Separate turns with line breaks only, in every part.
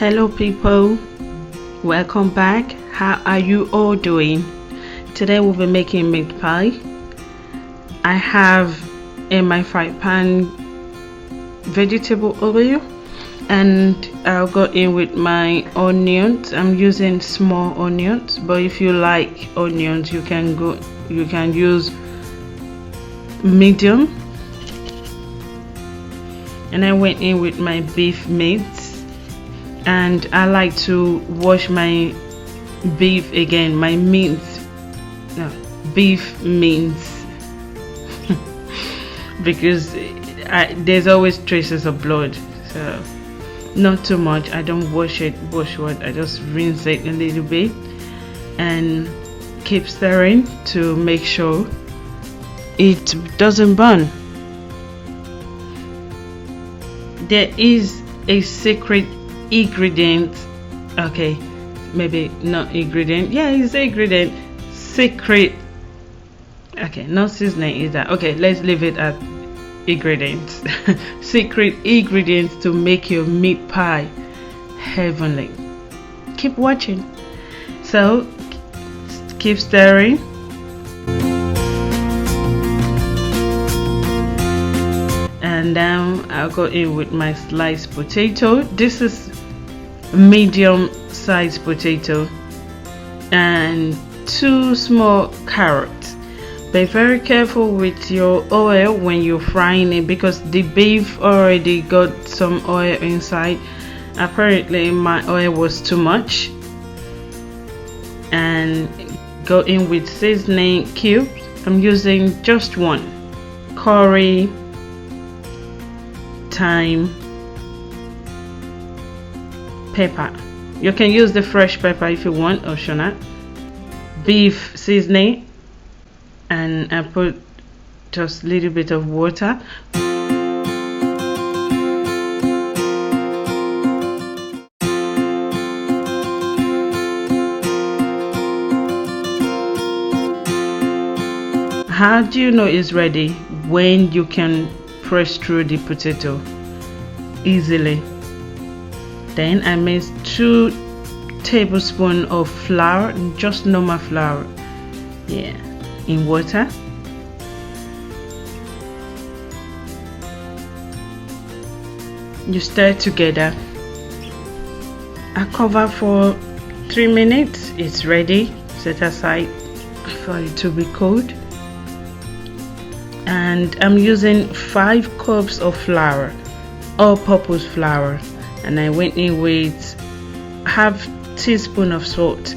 Hello people, welcome back. How are you all doing? Today we'll be making meat pie. I have in my fry pan vegetable oil, and I'll go in with my onions. I'm using small onions, but if you like onions you can use medium. And I went in with my beef mince, and I like to wash my beef again, my beef mince because there's always traces of blood, so not too much. I don't wash what I just rinse it a little bit and keep stirring to make sure it doesn't burn. There is a secret ingredient, okay, maybe not ingredient, yeah, it's ingredient, secret, okay, not seasoning is that, okay, let's leave it at ingredients. Secret ingredients to make your meat pie heavenly. Keep watching, so keep stirring. And now I'll go in with my sliced potato. This is medium sized potato and 2 small carrots. Be very careful with your oil when you're frying it because the beef already got some oil inside. Apparently my oil was too much. And go in with seasoning cubes. I'm using just one: curry, thyme, pepper. You can use the fresh pepper if you want, or should not. Beef seasoning, and I put just a little bit of water. How do you know it's ready? When you can press through the potato easily. Then I mix 2 tablespoons of flour, just normal flour, yeah, in water. You stir together. I cover for 3 minutes. It's ready. Set aside for it to be cold. And I'm using 5 cups of flour, all-purpose flour, and I went in with half teaspoon of salt.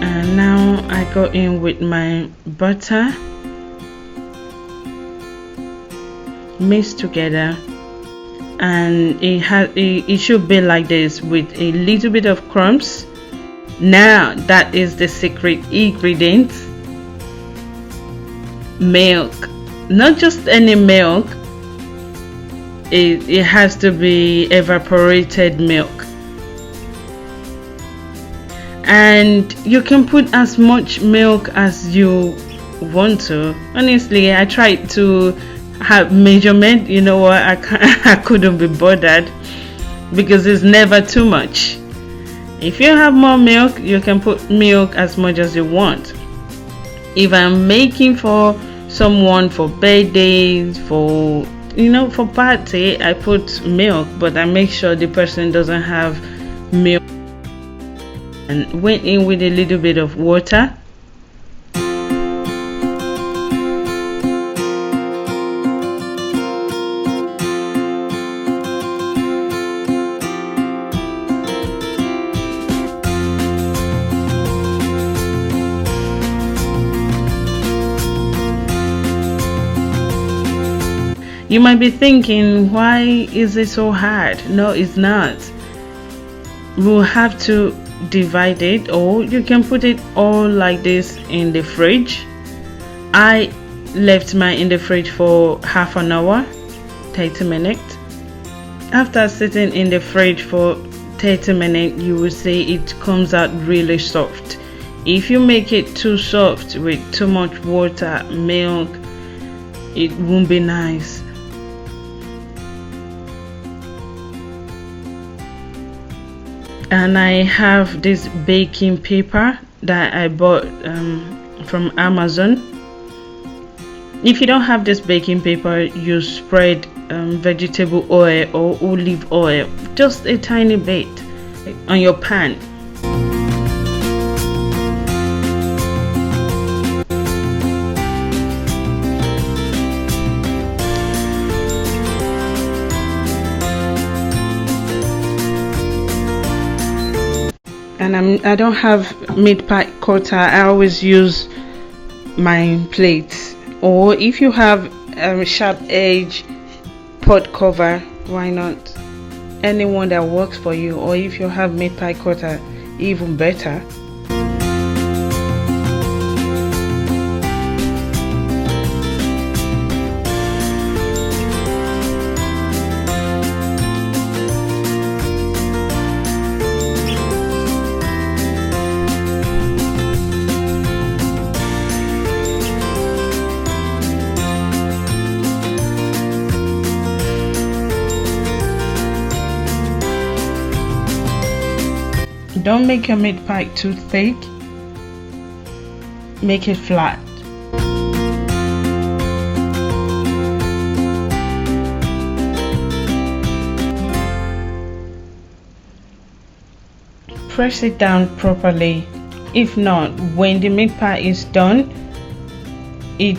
And now I go in with my butter, mix together. And it should be like this with a little bit of crumbs. Now that is the secret ingredient: milk. Not just any milk, it has to be evaporated milk, and you can put as much milk as you want to. Honestly, I tried to have measurement, you know what, I couldn't be bothered because it's never too much. If you have more milk, you can put milk as much as you want. If I'm making for someone for birthdays, for party, I put milk, but I make sure the person doesn't have milk. And went in with a little bit of water. You might be thinking, why is it so hard? No, it's not. We'll have to divide it, or you can put it all like this in the fridge. I left mine in the fridge for half an hour, 30 minutes. After sitting in the fridge for 30 minutes, you will see it comes out really soft. If you make it too soft with too much water, milk, it won't be nice. And I have this baking paper that I bought from Amazon. If you don't have this baking paper, you spread vegetable oil or olive oil, just a tiny bit, on your pan. And I don't have meat pie cutter. I always use my plates, or if you have sharp edge pot cover, why not? Anyone that works for you. Or if you have meat pie cutter, even better. Don't make your meat pie too thick. Make it flat. Press it down properly. If not, when the meat pie is done, it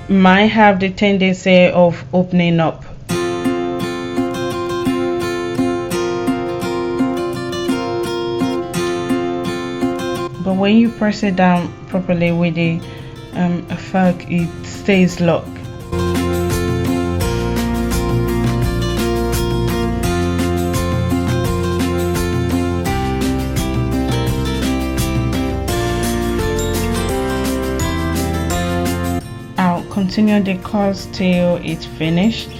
might have the tendency of opening up. But when you press it down properly with a fork, it stays locked. I'll continue the course till it's finished.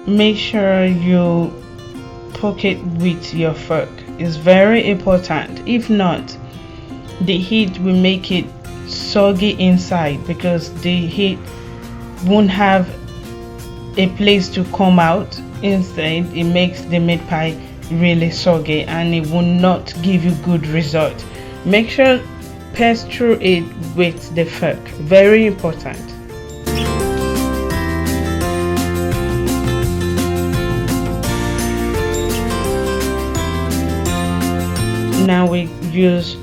Make sure you poke it with your fork. It's very important. If not, the heat will make it soggy inside, because the heat won't have a place to come out. Instead, it makes the meat pie really soggy and it will not give you good result. Make sure press through it with the fork. Very important. Now we use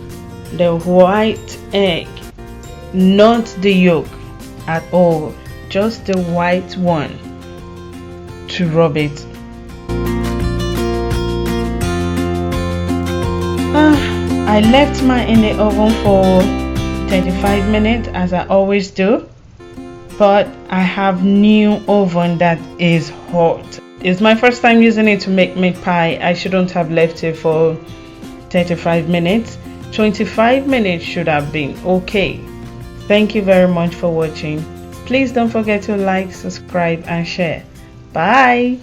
the white egg, not the yolk at all, just the white one, to rub it. I left mine in the oven for 35 minutes as I always do, but I have new oven that is hot. It's my first time using it to make meat pie. I shouldn't have left it for 35 minutes. 25 minutes should have been okay. Thank you very much for watching. Please don't forget to like, subscribe and share. Bye.